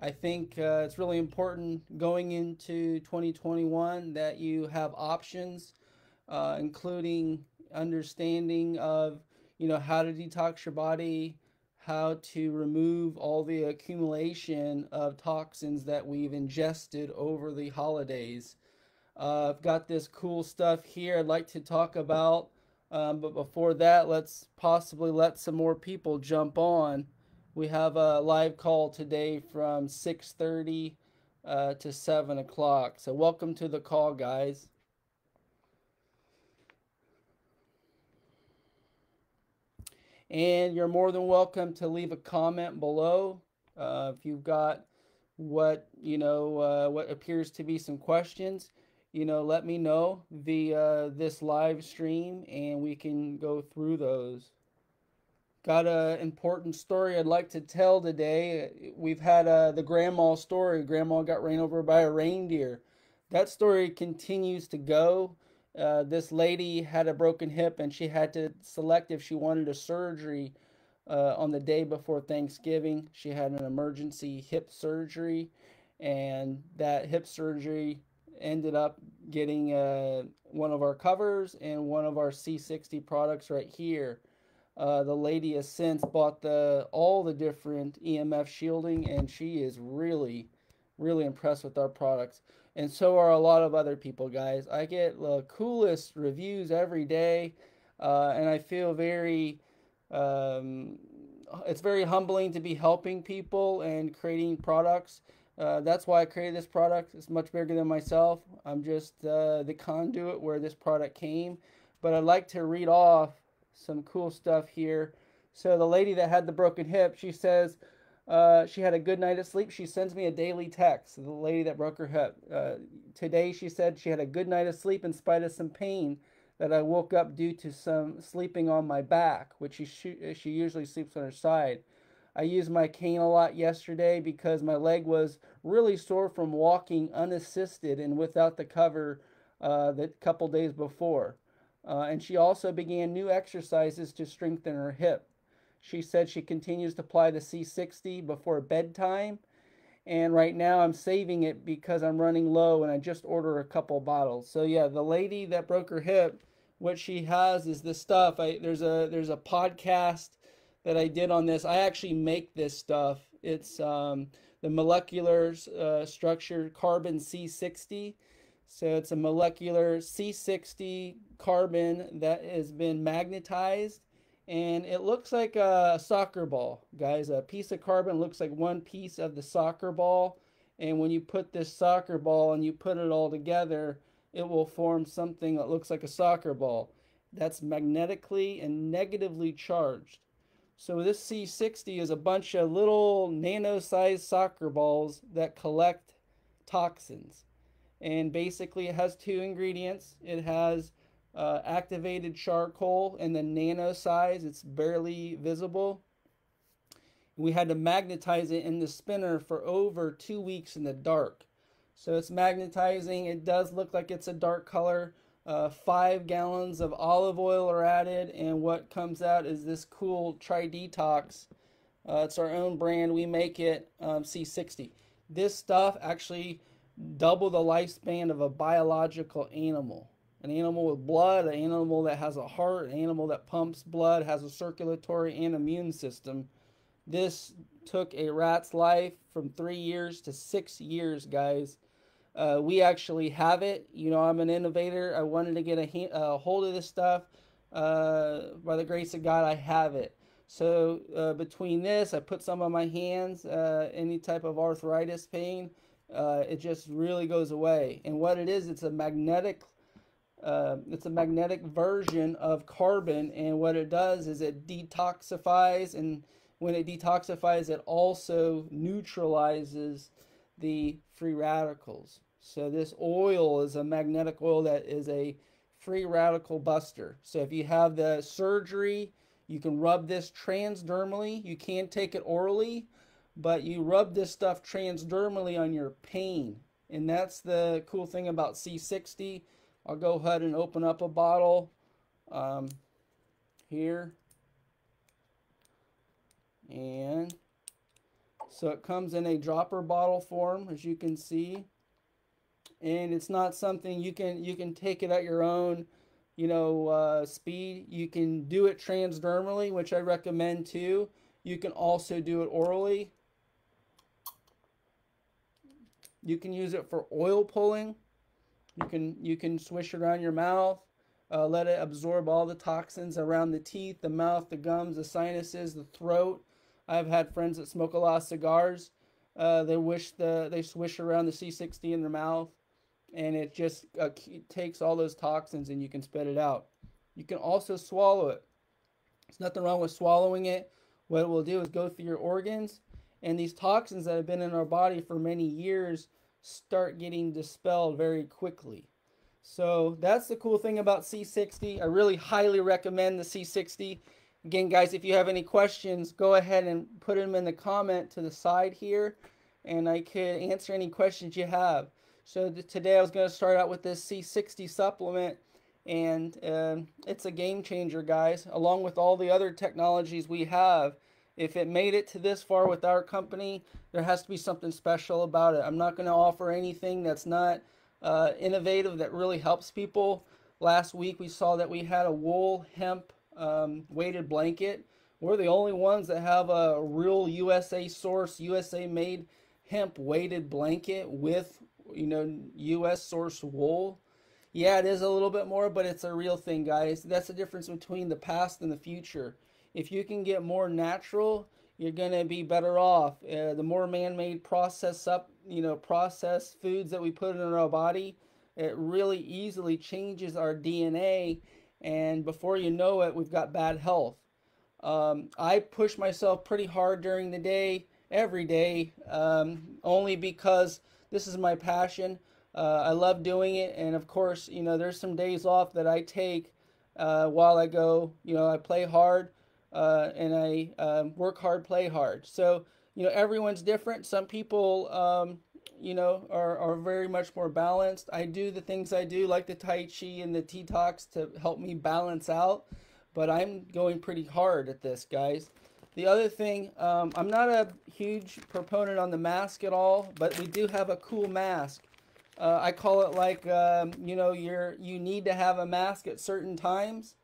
I think it's really important going into 2021 that you have options, including understanding of, how to detox your body, how to remove all the accumulation of toxins that we've ingested over the holidays. I've got this cool stuff here I'd like to talk about, but before that, let's possibly let some more people jump on. We have a live call today from 6:30 to 7 o'clock. So welcome to the call, guys. And you're more than welcome to leave a comment below if you've got what appears to be some questions. Let me know via this live stream, and we can go through those. Got an important story I'd like to tell today. We've had the grandma story. Grandma got ran over by a reindeer. That story continues to go. This lady had a broken hip and she had to select if she wanted a surgery on the day before Thanksgiving. She had an emergency hip surgery, and that hip surgery ended up getting one of our covers and one of our C60 products right here. The lady has since bought all the different EMF shielding, and she is really, really impressed with our products. And so are a lot of other people, guys. I get the coolest reviews every day, and I feel um, it's very humbling to be helping people and creating products. That's why I created this product. It's much bigger than myself. I'm just the conduit where this product came. But I'd like to read off some cool stuff here. So the lady that had the broken hip, she says she had a good night of sleep. She sends me a daily text. The lady that broke her hip. Today she said she had a good night of sleep in spite of some pain that I woke up due to some sleeping on my back, which she usually sleeps on her side. I used my cane a lot yesterday because my leg was really sore from walking unassisted and without the cover the couple days before. And she also began new exercises to strengthen her hip. She said she continues to apply the C60 before bedtime. And right now I'm saving it because I'm running low and I just ordered a couple bottles. So yeah, the lady that broke her hip, what she has is this stuff. There's a podcast that I did on this. I actually make this stuff. It's the molecular structure carbon C60. So it's a molecular C60 carbon that has been magnetized, and it looks like a soccer ball, guys. A piece of carbon looks like one piece of the soccer ball, and when you put this soccer ball and you put it all together, it will form something that looks like a soccer ball. That's magnetically and negatively charged. So this C60 is a bunch of little nano-sized soccer balls that collect toxins. And basically it has two ingredients. It has activated charcoal in the nano size. It's barely visible. We had to magnetize it in the spinner for over 2 weeks in the dark. So it's magnetizing. It does look like it's a dark color. 5 gallons of olive oil are added, and what comes out is this cool Detox. It's our own brand. We make it C60. This stuff actually double the lifespan of a biological animal. An animal with blood, an animal that has a heart, an animal that pumps blood, has a circulatory and immune system. This took a rat's life from 3 years to 6 years, guys. We actually have it. I'm an innovator. I wanted to get a hold of this stuff. By the grace of God, I have it. So between this, I put some on my hands, any type of arthritis pain, it just really goes away. And what it is, it's a magnetic version of carbon, and what it does is it detoxifies, and when it detoxifies, it also neutralizes the free radicals. So this oil is a magnetic oil that is a free radical buster. So if you have the surgery, you can rub this transdermally. You can take it orally, but you rub this stuff transdermally on your pain. And that's the cool thing about C60. I'll go ahead and open up a bottle here. And So it comes in a dropper bottle form, as you can see, and it's not something you can take it at your own, speed. You can do it transdermally, which I recommend too. You can also do it orally. You can use it for oil pulling. You can swish it around your mouth, let it absorb all the toxins around the teeth, the mouth, the gums, the sinuses, the throat. I've had friends that smoke a lot of cigars. They swish around the C60 in their mouth, and it just takes all those toxins and you can spit it out. You can also swallow it. There's nothing wrong with swallowing it. What it will do is go through your organs, and these toxins that have been in our body for many years start getting dispelled very quickly. So that's the cool thing about C60. I really highly recommend the C60. Again, guys, if you have any questions, go ahead and put them in the comment to the side here, and I could answer any questions you have. So today I was going to start out with this C60 supplement, and it's a game changer, guys. Along with all the other technologies we have, if it made it to this far with our company, there has to be something special about it. I'm not going to offer anything that's not innovative, that really helps people. Last week we saw that we had a wool hemp weighted blanket. We're the only ones that have a real USA source, USA made hemp weighted blanket with US source wool. Yeah, it is a little bit more, but it's a real thing, guys. That's the difference between the past and the future. If you can get more natural, you're gonna be better off. The more man-made processed foods that we put in our body, it really easily changes our DNA, and before you know it, we've got bad health. I push myself pretty hard during the day, every day, only because this is my passion. I love doing it, and of course, there's some days off that I take while I go. I play hard, and I work hard, play hard. So, everyone's different. Some people, are very much more balanced. I do the things I do, like the Tai Chi and the Detox, to help me balance out, but I'm going pretty hard at this, guys. The other thing, I'm not a huge proponent on the mask at all, but we do have a cool mask. I call it like, you need to have a mask at certain times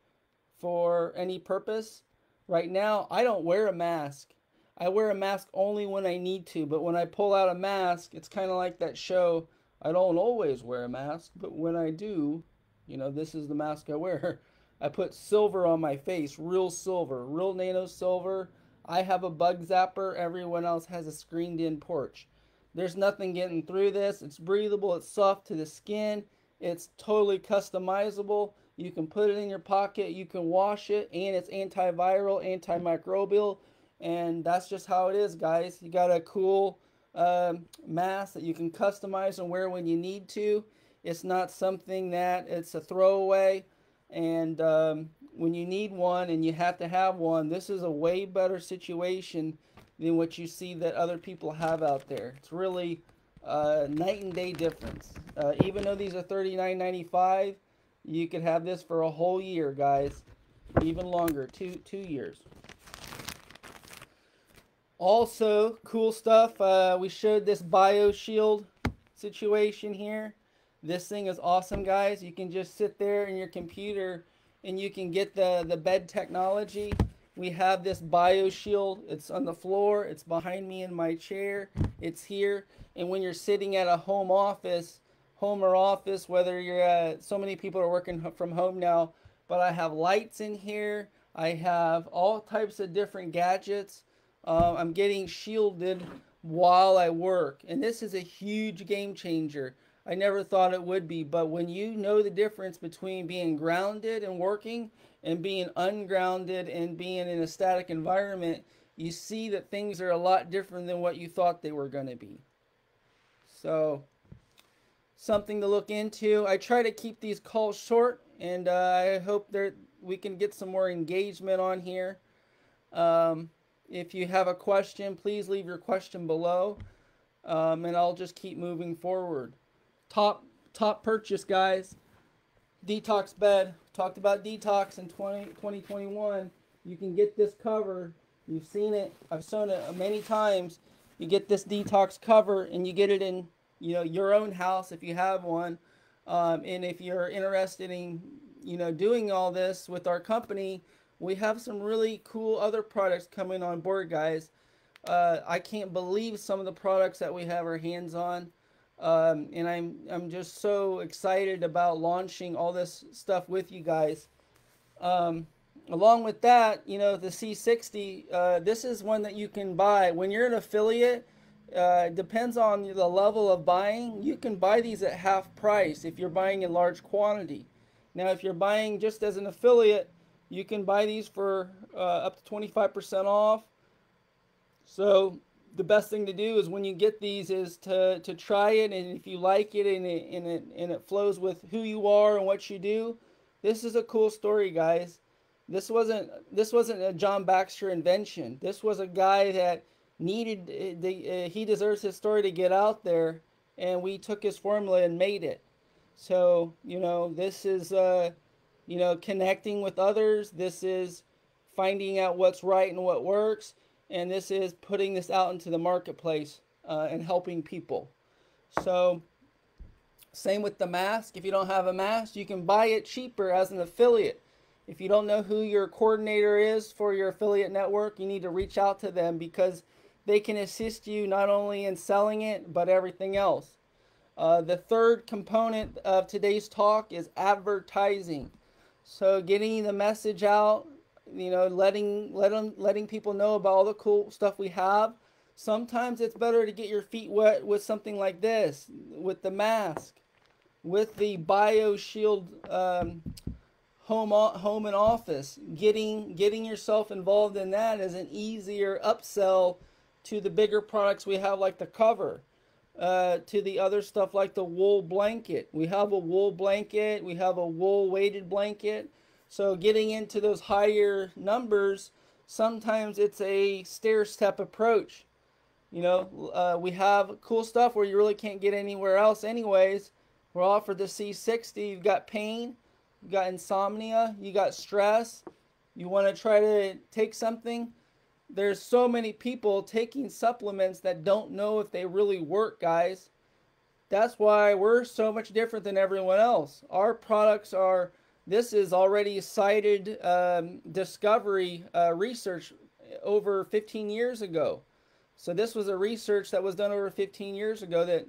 for any purpose. Right now, I don't wear a mask. I wear a mask only when I need to, but when I pull out a mask, it's kind of like that show, I don't always wear a mask, but when I do, this is the mask I wear. I put silver on my face, real silver, real nano silver. I have a bug zapper. Everyone else has a screened-in porch. There's nothing getting through this. It's breathable. It's soft to the skin. It's totally customizable. You can put it in your pocket. You can wash it, and it's antiviral, antimicrobial, and that's just how it is, guys. You got a cool mask that you can customize and wear when you need to. It's not something that it's a throwaway. And when you need one and you have to have one, this is a way better situation than what you see that other people have out there. It's really night and day difference. Even though these are $39.95, you could have this for a whole year, guys. Even longer, two years. Also, cool stuff. We showed this BioShield situation here. This thing is awesome, guys. You can just sit there in your computer and you can get the bed technology. We have this BioShield. It's on the floor. It's behind me in my chair. It's here. And when you're sitting at a home or office, whether you're so many people are working from home now, but I have lights in here. I have all types of different gadgets. I'm getting shielded while I work. And this is a huge game changer. I never thought it would be, but when you know the difference between being grounded and working and being ungrounded and being in a static environment, you see that things are a lot different than what you thought they were going to be. So, something to look into. I try to keep these calls short, and I hope we can get some more engagement on here. If you have a question, please leave your question below, and I'll just keep moving forward. Top purchase, guys. Detox bed. Talked about Detox in 2021. You can get this cover. You've seen it. I've shown it many times. You get this detox cover, and you get it in, your own house if you have one. And if you're interested in, doing all this with our company, we have some really cool other products coming on board, guys. I can't believe some of the products that we have our hands on. And I'm just so excited about launching all this stuff with you guys. Um, Along with that, the C60, this is one that you can buy when you're an affiliate. Depends on the level of buying. You can buy these at half price if you're buying in large quantity. Now, if you're buying just as an affiliate, you can buy these for up to 25% off. So the best thing to do is when you get these is to try it, and if you like it and it flows with who you are and what you do. This is a cool story, guys. This wasn't a John Baxter invention. This was a guy that needed he deserves his story to get out there, and we took his formula and made it. So this is connecting with others. This is finding out what's right and what works, and this is putting this out into the marketplace and helping people. So same with the mask. If you don't have a mask, you can buy it cheaper as an affiliate. If you don't know who your coordinator is for your affiliate network, you need to reach out to them because they can assist you not only in selling it, but everything else. The third component of today's talk is advertising. So getting the message out, letting people know about all the cool stuff we have. Sometimes it's better to get your feet wet with something like this, with the mask, with the BioShield home and office. Getting yourself involved in that is an easier upsell to the bigger products we have, like the cover, to the other stuff like the wool blanket. We have a wool blanket, we have a wool weighted blanket. So getting into those higher numbers, sometimes it's a stair-step approach. We have cool stuff where you really can't get anywhere else anyways. We're offered the C60. You've got pain, you got insomnia, you got stress, you want to try to take something. There's so many people taking supplements that don't know if they really work, guys. That's why we're so much different than everyone else. Our products are, this is already cited discovery research over 15 years ago. So this was a research that was done over 15 years ago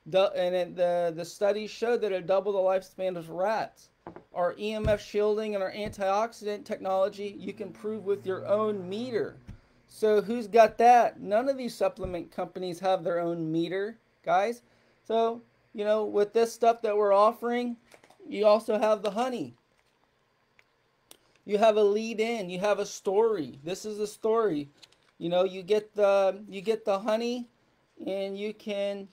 the studies showed that it doubled the lifespan of rats. Our EMF shielding and our antioxidant technology, you can prove with your own meter. So who's got that? None of these supplement companies have their own meter, guys. So, with this stuff that we're offering, you also have the honey. You have a lead in, you have a story. This is a story. You get the honey, and you can,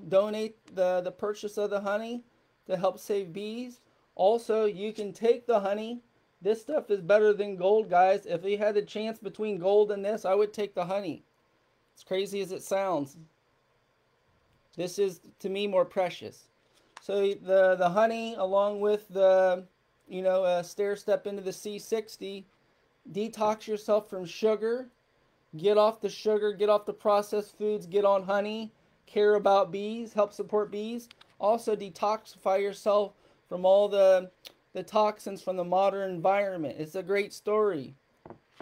donate the purchase of the honey to help save bees. Also, you can take the honey. This stuff is better than gold, guys. If you had a chance between gold and this, I would take the honey. As crazy as it sounds, this is, to me, more precious. So the honey, along with the, stair step into the C60, detox yourself from sugar. Get off the sugar, get off the processed foods, get on honey, care about bees, help support bees. Also detoxify yourself from all the toxins from the modern environment. It's a great story.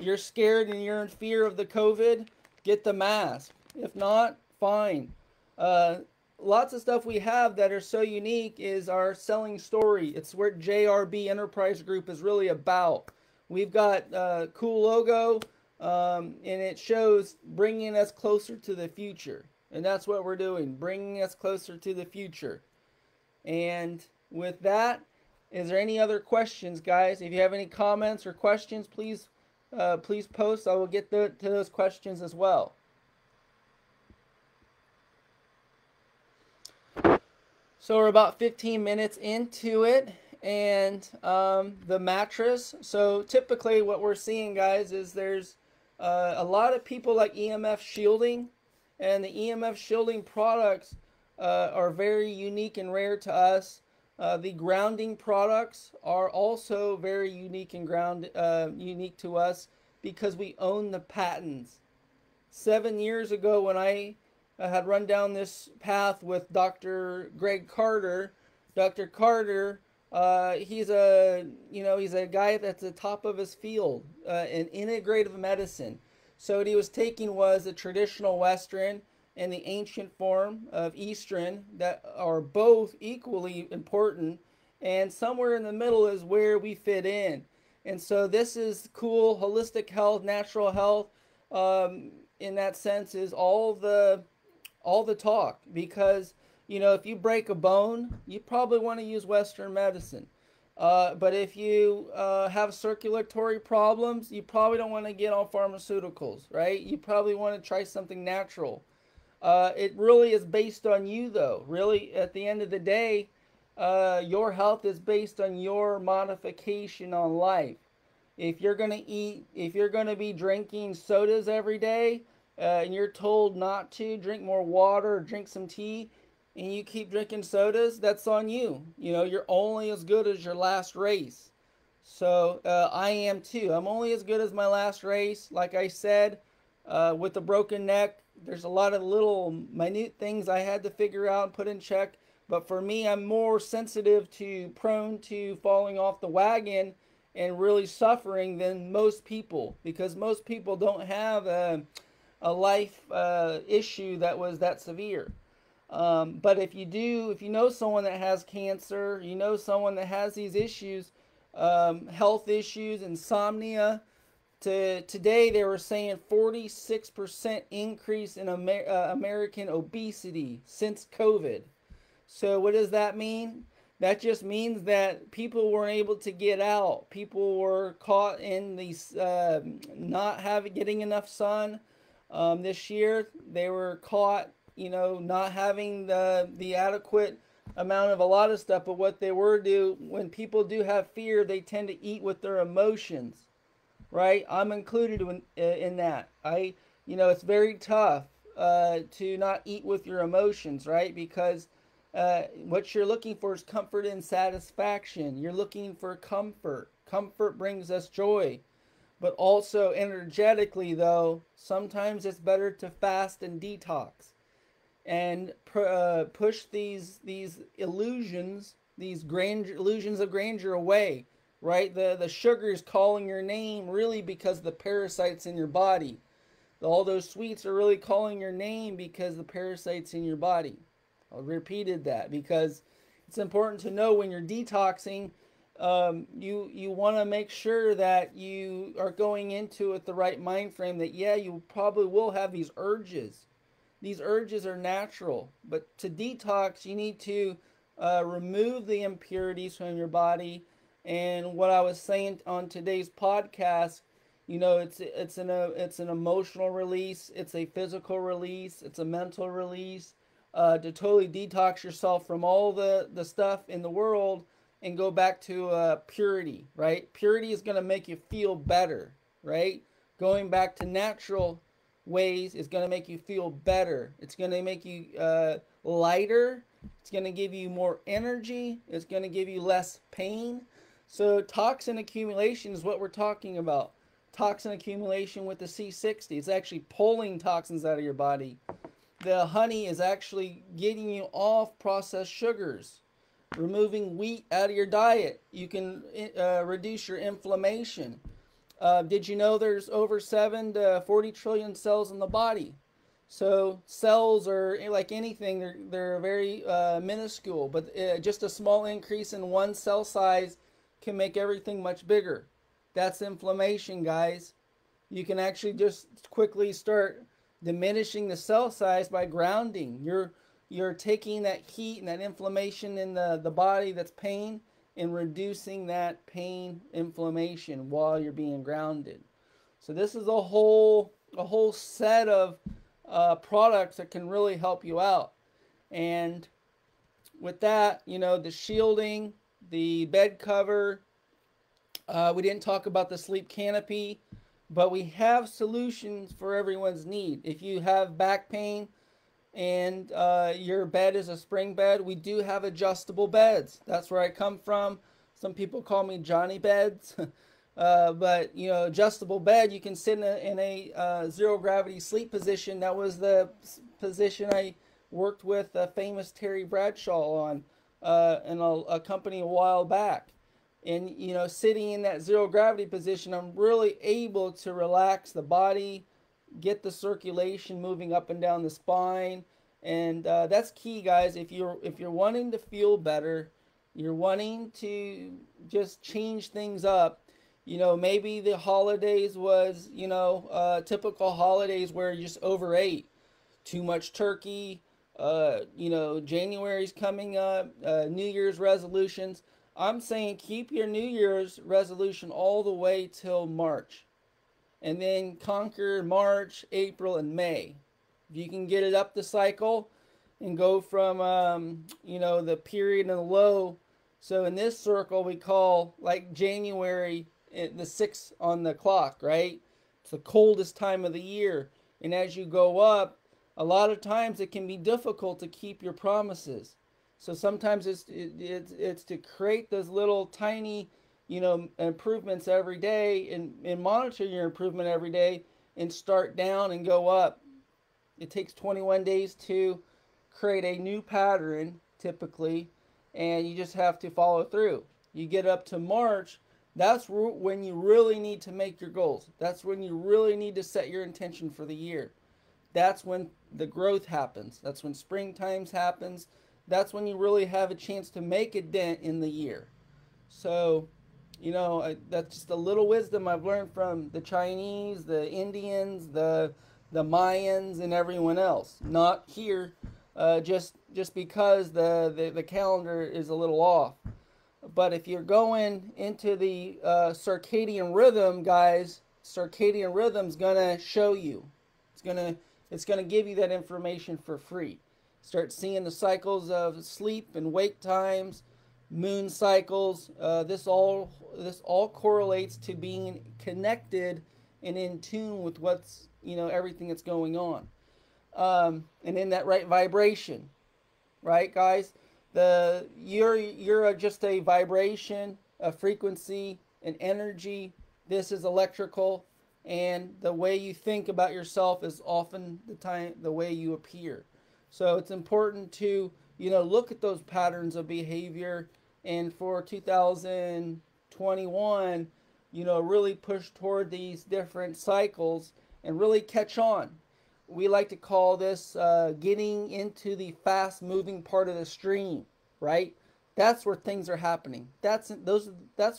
You're scared and you're in fear of the COVID, get the mask. If not, fine. Lots of stuff we have that are so unique is our selling story. It's what JRB Enterprise Group is really about. We've got a cool logo, and it shows bringing us closer to the future. And that's what we're doing, bringing us closer to the future. And with that, is there any other questions, guys? If you have any comments or questions, please post. I will get to those questions as well. So we're about 15 minutes into it, and the mattress. So typically what we're seeing, guys, is there's a lot of people like EMF shielding, and the EMF shielding products are very unique and rare to us. The grounding products are also very unique and unique to us because we own the patents. 7 years ago when I had run down this path with Dr. Greg Carter. Dr. Carter, he's a guy that's at the top of his field in integrative medicine. So what he was taking was the traditional Western and the ancient form of Eastern that are both equally important, and somewhere in the middle is where we fit in. And so this is cool, holistic health, natural health. In that sense, is all the talk, because if you break a bone, you probably want to use Western medicine. But if you have circulatory problems, you probably don't want to get on pharmaceuticals, right? You probably want to try something natural. It really is based on you, though. Really, at the end of the day, your health is based on your modification on life. If you're gonna be drinking sodas every day, and you're told not to drink more water or drink some tea, and you keep drinking sodas, that's on you. You're only as good as your last race. So I am too. I'm only as good as my last race. Like I said, with a broken neck, there's a lot of little minute things I had to figure out and put in check. But for me, I'm more sensitive to, prone to falling off the wagon and really suffering than most people, because most people don't have a life issue that was that severe. But if you know someone that has cancer, someone that has these issues, health issues, insomnia. Today they were saying 46% increase in American obesity since COVID. So what does that mean? That just means that people weren't able to get out. People were caught in these not getting enough sun. This year they were caught, not having the adequate amount of a lot of stuff. But what they were when people do have fear, they tend to eat with their emotions, right? I'm included in that. It's very tough to not eat with your emotions, right? Because what you're looking for is comfort and satisfaction. You're looking for comfort. Comfort brings us joy. But also energetically, though, sometimes it's better to fast and detox and push these illusions, illusions of grandeur away, right? The sugar is calling your name really because the parasites in your body. All those sweets are really calling your name because the parasites in your body. I repeated that because it's important to know when you're detoxing, you want to make sure that you are going into it the right mind frame, that you probably will have these urges. These urges are natural, but to detox you need to remove the impurities from your body. And what I was saying on today's podcast, it's an emotional release, it's a physical release, it's a mental release. To totally detox yourself from all the stuff in the world and go back to purity, right? Purity is going to make you feel better, right? Going back to natural ways is going to make you feel better. It's going to make you lighter. It's going to give you more energy. It's going to give you less pain. So toxin accumulation is what we're talking about. Toxin accumulation with the c60. It's actually pulling toxins out of your body. The honey is actually getting you off processed sugars, removing wheat out of your diet. You can reduce your inflammation. Did you know there's over 7 to 40 trillion cells in the body? So cells are like anything, they're very minuscule, but just a small increase in one cell size can make everything much bigger. That's inflammation, guys. You can actually just quickly start diminishing the cell size by grounding. You're taking that heat and that inflammation in the body that's pain and reducing that pain inflammation while you're being grounded. So this is a whole set of products that can really help you out. And with that, the shielding, the bed cover, we didn't talk about the sleep canopy, but we have solutions for everyone's need. If you have back pain and your bed is a spring bed, we do have adjustable beds. That's where I come from. Some people call me Johnny Beds. But you know, adjustable bed, you can sit in a zero gravity sleep position. That was the position I worked with famous Terry Bradshaw on in a company a while back. And you know, sitting in that zero gravity position, I'm really able to relax the body, get the circulation moving up and down the spine, and that's key, guys. If you're wanting to feel better, you're wanting to just change things up. You know, maybe the holidays was, you know, typical holidays where you just overate, too much turkey. You know, January's coming up, New Year's resolutions. I'm saying keep your New Year's resolution all the way till March, and then conquer March, April, and May. If you can get it up the cycle and go from, you know, the period and the low. So in this circle, we call like January the 6th on the clock, right? It's the coldest time of the year. And as you go up, a lot of times it can be difficult to keep your promises. So sometimes it's to create those little tiny, you know, improvements every day, and monitor your improvement every day and start down and go up. It takes 21 days to create a new pattern typically, and you just have to follow through. You get up to March, that's when you really need to make your goals. That's when you really need to set your intention for the year. That's when the growth happens. That's when springtime happens. That's when you really have a chance to make a dent in the year. So, you know, that's just a little wisdom I've learned from the Chinese, the Indians, the Mayans, and everyone else. Not here, just because the calendar is a little off. But if you're going into the circadian rhythm, guys, circadian rhythm's gonna show you. It's gonna give you that information for free. Start seeing the cycles of sleep and wake times, moon cycles. This all correlates to being connected and in tune with what's, you know, everything that's going on, and in that right vibration, right, guys? You're just a vibration, a frequency, an energy. This is electrical, and the way you think about yourself is often the way you appear. So it's important to, you know, look at those patterns of behavior, and for 2021, you know, really push toward these different cycles and really catch on. We like to call this getting into the fast moving part of the stream, right? That's where things are happening. That's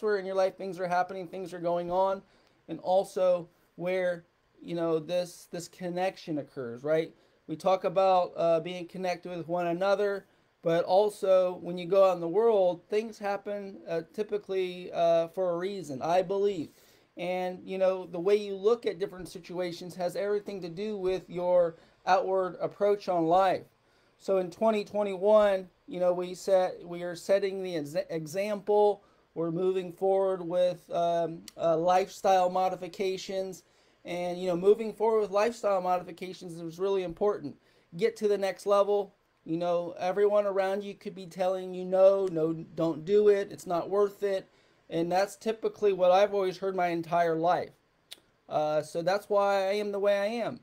where in your life things are happening, things are going on, and also where, you know, this connection occurs, right? We talk about being connected with one another, but also when you go out in the world, things happen typically for a reason, I believe. And, you know, the way you look at different situations has everything to do with your outward approach on life. So in 2021, you know, we are setting the example. We're moving forward with lifestyle modifications. And, you know, moving forward with lifestyle modifications is really important. Get to the next level. You know, everyone around you could be telling you, no, don't do it. It's not worth it. And that's typically what I've always heard my entire life. So that's why I am the way I am.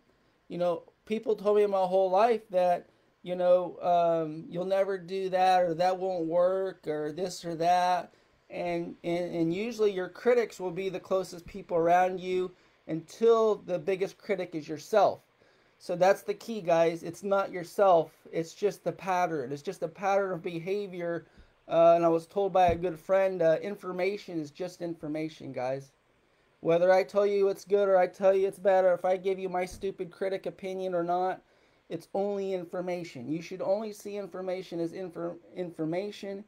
You know, people told me my whole life that, you know, you'll never do that, or that won't work, or this or that. And usually your critics will be the closest people around you until the biggest critic is yourself. So that's the key, guys. It's not yourself. It's just the pattern. It's just a pattern of behavior. And I was told by a good friend, information is just information, guys. Whether I tell you it's good or I tell you it's bad, or if I give you my stupid critic opinion or not, it's only information. You should only see information as information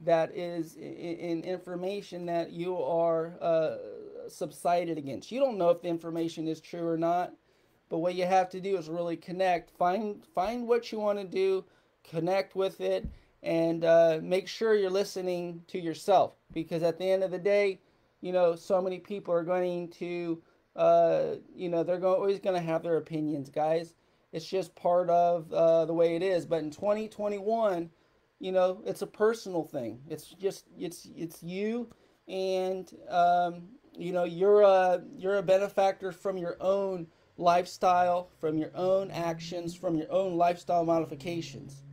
that is in information that you are subsided against. You don't know if the information is true or not, but what you have to do is really connect. Find what you want to do, connect with it, and make sure you're listening to yourself, because at the end of the day, you know, so many people are going to, you know, they're always going to have their opinions, guys. It's just part of the way it is. But in 2021, you know, it's a personal thing. It's just, it's you, and you're a benefactor from your own lifestyle, from your own actions, from your own lifestyle modifications.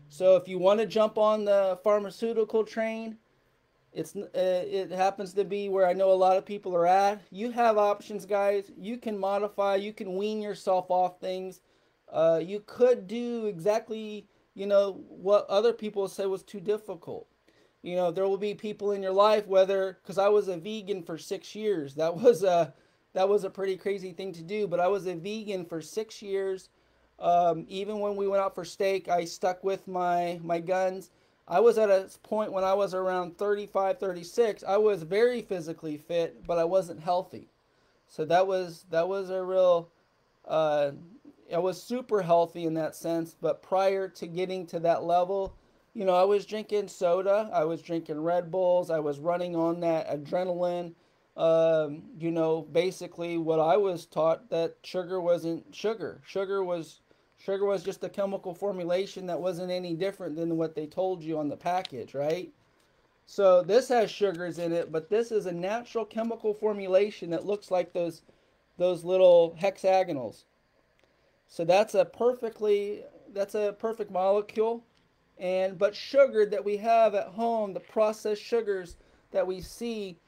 So if you want to jump on the pharmaceutical train, it happens to be where I know a lot of people are at. You have options, guys. You can modify. You can wean yourself off things. You could do exactly what other people say was too difficult. There will be people in your life, whether because I was a vegan for 6 years. That was a pretty crazy thing to do. But I was a vegan for 6 years. Even when we went out for steak, I stuck with my guns. I was at a point when I was around 35, 36. I was very physically fit, but I wasn't healthy. So that was a real. Uh, I was super healthy in that sense, but prior to getting to that level, I was drinking soda, I was drinking Red Bulls, I was running on that adrenaline. Basically what I was taught that sugar wasn't sugar. Sugar was just a chemical formulation that wasn't any different than what they told you on the package, right? So this has sugars in it, but this is a natural chemical formulation that looks like those little hexagonals. So that's a perfect molecule. And but sugar that we have at home, the processed sugars that we see,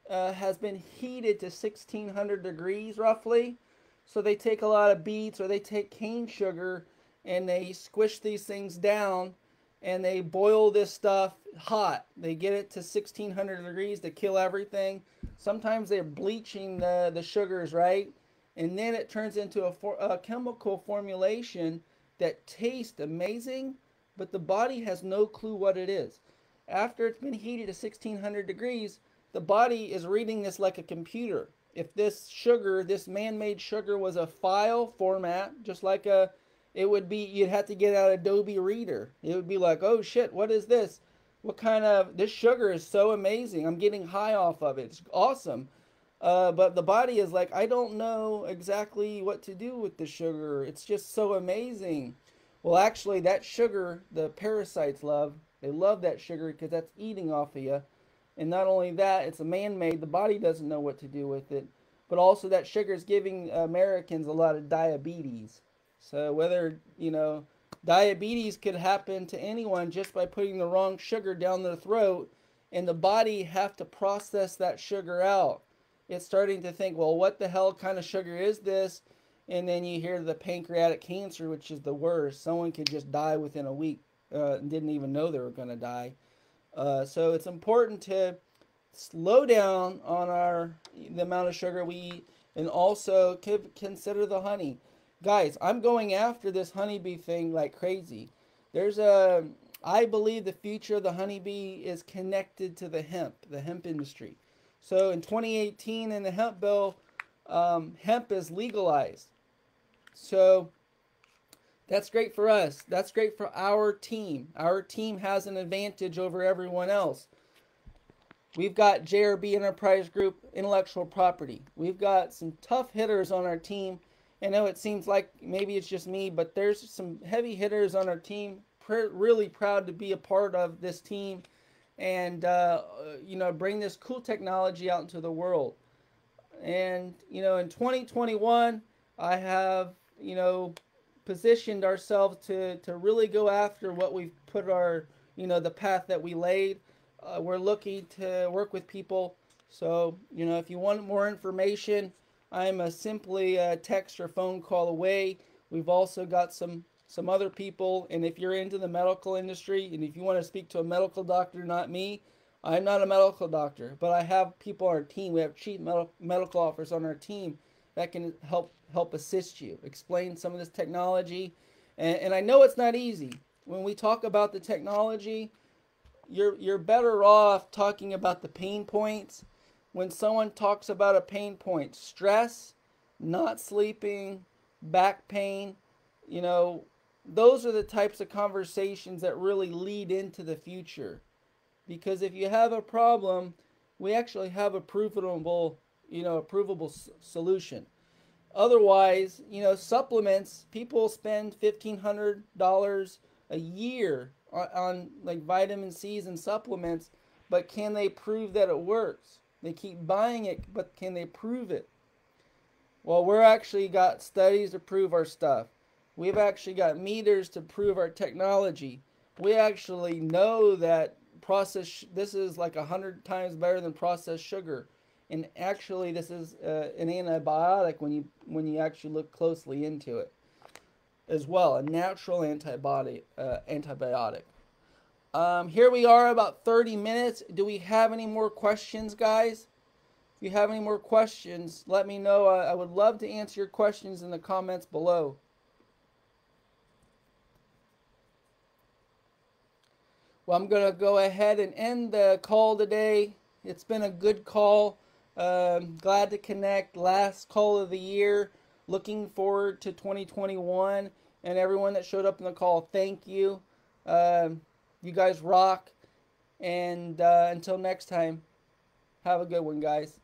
has been heated to 1600 degrees roughly. So they take a lot of beets or they take cane sugar and they squish these things down and they boil this stuff hot. They get it to 1600 degrees to kill everything. Sometimes they're bleaching the sugars, right? And then it turns into a chemical formulation that tastes amazing, but the body has no clue what it is. After it's been heated to 1600 degrees, the body is reading this like a computer. If this sugar, this man-made sugar, was a file format, just like it would be, you'd have to get out Adobe Reader. It would be like, oh shit, what is this? This sugar is so amazing. I'm getting high off of it. It's awesome. But the body is like, I don't know exactly what to do with the sugar. It's just so amazing. Well, actually, that sugar, the parasites love. They love that sugar because that's eating off of you. And not only that, it's a man-made. The body doesn't know what to do with it. But also that sugar is giving Americans a lot of diabetes. So diabetes could happen to anyone just by putting the wrong sugar down their throat, and the body have to process that sugar out. It's starting to think, well, what the hell kind of sugar is this? And then you hear the pancreatic cancer, which is the worst. Someone could just die within a week and didn't even know they were going to die. So it's important to slow down on the amount of sugar we eat, and also consider the honey. Guys, I'm going after this honeybee thing like crazy. I believe the future of the honeybee is connected to the hemp industry. So in 2018 in the hemp bill, hemp is legalized. So that's great for us. That's great for our team. Our team has an advantage over everyone else. We've got JRB Enterprise Group intellectual property. We've got some tough hitters on our team. I know it seems like maybe it's just me, but there's some heavy hitters on our team. Really proud to be a part of this team and bring this cool technology out into the world. And in 2021, I have positioned ourselves to really go after what we've put the path that we laid. We're looking to work with people. So if you want more information, I'm simply a text or phone call away. We've also got some other people, and if you're into the medical industry and if you want to speak to a medical doctor, not me, I'm not a medical doctor, but I have people on our team. We have chief medical officers on our team that can help assist you, explain some of this technology. And I know it's not easy. When we talk about the technology, you're better off talking about the pain points. When someone talks about a pain point, stress, not sleeping, back pain, those are the types of conversations that really lead into the future. Because if you have a problem, we actually have a provable solution. Otherwise, supplements, people spend $1,500 a year on like vitamin C's and supplements, but can they prove that it works? They keep buying it, but can they prove it? Well, we're actually got studies to prove our stuff. We've actually got meters to prove our technology. We actually know that this is like 100 times better than processed sugar, and actually this is an antibiotic when you actually look closely into it as well, a natural antibiotic. Here we are, about 30 minutes. Do we have any more questions, guys? If you have any more questions, let me know. I would love to answer your questions in the comments below. Well, I'm going to go ahead and end the call today. It's been a good call. Glad to connect. Last call of the year. Looking forward to 2021. And everyone that showed up in the call, thank you. You guys rock. And until next time, have a good one, guys.